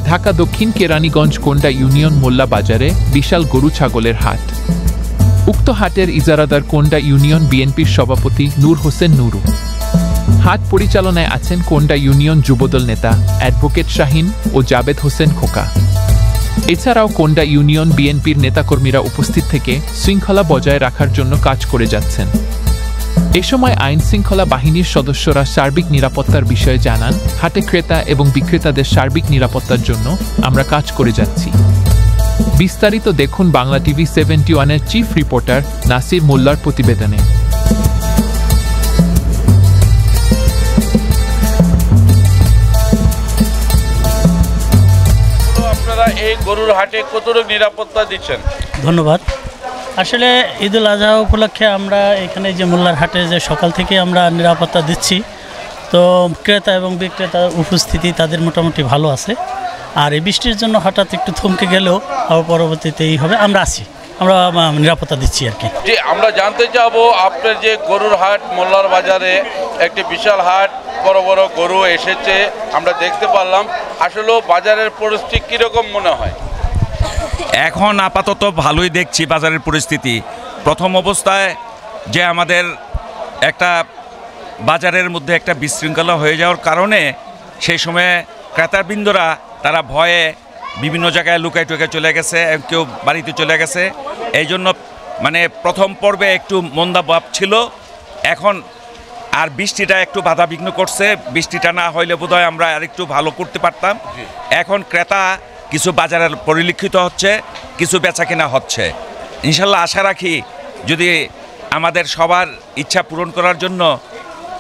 ঢাকা দক্ষিণ কেরানীগঞ্জ কোন্ডা ইউনিয়ন মোল্লা বাজারে বিশাল গরু ছাগলের হাট। উক্ত হাটের ইজারাদার কোন্ডা ইউনিয়ন বিএনপির সভাপতি নূর হোসেন নুরু। হাট পরিচালনায় আছেন কোন্ডা ইউনিয়ন যুবদল নেতা অ্যাডভোকেট শাহিন ও জাবেদ হোসেন খোকা। এছাড়াও কোন্ডা ইউনিয়ন বিএনপির নেতাকর্মীরা উপস্থিত থেকে শৃঙ্খলা বজায় রাখার জন্য কাজ করে যাচ্ছেন। এ সময় আইন শৃঙ্খলা বাহিনীর সদস্যরা সার্বিক নিরাপত্তার বিষয়ে জানান, হাটে ক্রেতা এবং বিক্রেতাদের সার্বিক নিরাপত্তার জন্য আমরা কাজ করে যাচ্ছি। বিস্তারিত দেখুন বাংলা টিভি 71-এর চিফ রিপোর্টার নাসির মোল্লার প্রতিবেদনে। আপনারা এই গরুর হাটে কতটুকু নিরাপত্তা দিচ্ছেন? ধন্যবাদ। আসলে ঈদুল আজহা উপলক্ষে আমরা এখানে যে মোল্লার হাটে যে সকাল থেকে আমরা নিরাপত্তা দিচ্ছি, তো ক্রেতা এবং বিক্রেতা উপস্থিতি তাদের মোটামুটি ভালো আছে। আর এই বৃষ্টির জন্য হঠাৎ একটু থমকে গেলেও আবার পরবর্তীতে এই হবে, আমরা আছি, আমরা নিরাপত্তা দিচ্ছি আর কি। জি, আমরা জানতে চাবো আপনার যে গরুর হাট মোল্লার বাজারে একটি বিশাল হাট, বড় বড় গরু এসেছে আমরা দেখতে পারলাম, আসলে বাজারের পরিস্থিতি কীরকম মনে হয়? এখন আপাতত ভালোই দেখছি বাজারের পরিস্থিতি। প্রথম অবস্থায় যে আমাদের একটা বাজারের মধ্যে একটা বিশৃঙ্খলা হয়ে যাওয়ার কারণে সেই সময়ে ক্রেতাবৃন্দরা তারা ভয়ে বিভিন্ন জায়গায় লুকায় টুকায় চলে গেছে, কেউ বাড়িতে চলে গেছে। এই জন্য মানে প্রথম পর্বে একটু মন্দাভাব ছিল। এখন আর বৃষ্টিটা একটু বাধাবিঘ্ন করছে, বৃষ্টিটা না হইলে বোধহয় আমরা আরেকটু ভালো করতে পারতাম। এখন ক্রেতা কিছু বাজারে পরিলক্ষিত হচ্ছে, কিছু বেচা কেনা হচ্ছে। ইনশাল্লাহ আশা রাখি যদি আমাদের সবার ইচ্ছা পূরণ করার জন্য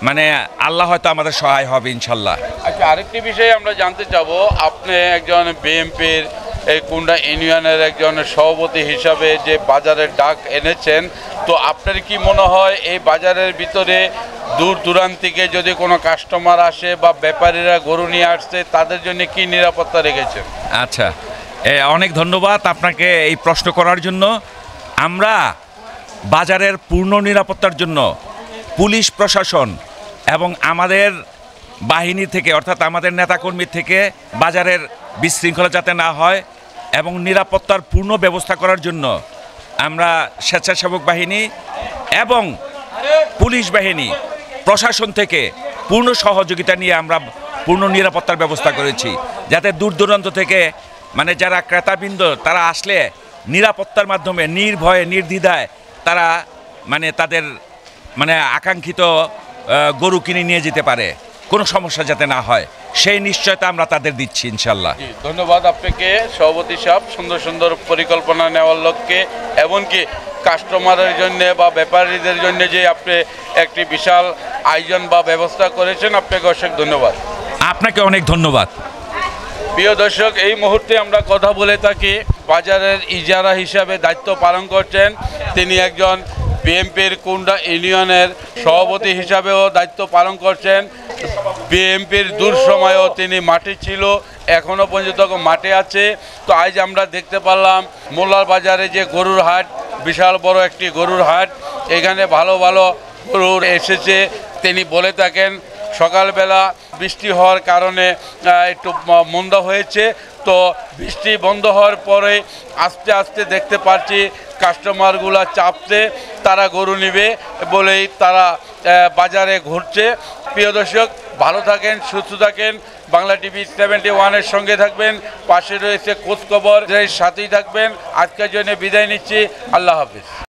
মানে আল্লাহ হয়তো আমাদের সহায় হবে ইনশাল্লাহ। আচ্ছা, আরেকটি বিষয়ে আমরা জানতে চাবো, আপনি একজন বিএনপির এই কোন্ডা ইউনিয়নের একজন সভাপতি হিসাবে যে বাজারের ডাক এনেছেন, তো আপনার কি মনে হয় এই বাজারের ভিতরে দূর দূরান্ত থেকে যদি কোনো কাস্টমার আসে বা ব্যাপারীরা গরু নিয়ে আসছে, তাদের জন্য কি নিরাপত্তা রেখেছেন? আচ্ছা, অনেক ধন্যবাদ আপনাকে এই প্রশ্ন করার জন্য। আমরা বাজারের পূর্ণ নিরাপত্তার জন্য পুলিশ প্রশাসন এবং আমাদের বাহিনী থেকে, অর্থাৎ আমাদের নেতাকর্মী থেকে বাজারের বিশৃঙ্খলা যাতে না হয় এবং নিরাপত্তার পূর্ণ ব্যবস্থা করার জন্য আমরা স্বেচ্ছাসেবক বাহিনী এবং পুলিশ বাহিনী প্রশাসন থেকে পূর্ণ সহযোগিতা নিয়ে আমরা পূর্ণ নিরাপত্তার ব্যবস্থা করেছি, যাতে দূর দূরান্ত থেকে মানে যারা ক্রেতাবৃন্দ তারা আসলে নিরাপত্তার মাধ্যমে নির্ভয়ে নির্দ্বিধায় তারা মানে তাদের মানে আকাঙ্ক্ষিত গরু কিনে নিয়ে যেতে পারে, কোনো সমস্যা যাতে না হয় সেই নিশ্চয়তা আমরা তাদের দিচ্ছি ইনশাল্লাহ। ধন্যবাদ আপনাকে সভাপতি সাহেব, সুন্দর সুন্দর পরিকল্পনা নেওয়ার লক্ষ্যে এমনকি কাস্টমারের জন্য বা ব্যাপারীদের জন্য যে আপনি একটি বিশাল আয়োজন বা ব্যবস্থা করেছেন, আপনাকে অনেক ধন্যবাদ। আপনাকে অনেক ধন্যবাদ। প্রিয় দর্শক, এই মুহূর্তে আমরা কথা বলে থাকি বাজারের ইজারা হিসাবে দায়িত্ব পালন করছেন তিনি একজন বিএনপির কোন্ডা ইউনিয়নের সভাপতি হিসাবেও দায়িত্ব পালন করছেন। বিএনপির দূর সময়েও তিনি মাঠে ছিল, এখনও পর্যন্ত মাঠে আছে। তো আজ আমরা দেখতে পারলাম মোল্লার বাজারে যে গরুর হাট, বিশাল বড় একটি গরুর হাট, এখানে ভালো ভালো গরু এসেছে। তিনি বলে থাকেন সকালবেলা বৃষ্টি হওয়ার কারণে একটু মন্দা হয়েছে, তো বৃষ্টি বন্ধ হওয়ার পরে আস্তে আস্তে দেখতে পাচ্ছি কাস্টমারগুলা চাপতে তারা গরু নেবে বলেই তারা বাজারে ঘুরছে। প্রিয় দর্শক, ভালো থাকেন, সুস্থ থাকেন, বাংলা টিভি 71-এর সঙ্গে থাকবেন, পাশে রয়েছে খোঁজখবর, সাথেই থাকবেন। আজকের জন্য বিদায় নিচ্ছি, আল্লাহ হাফিজ।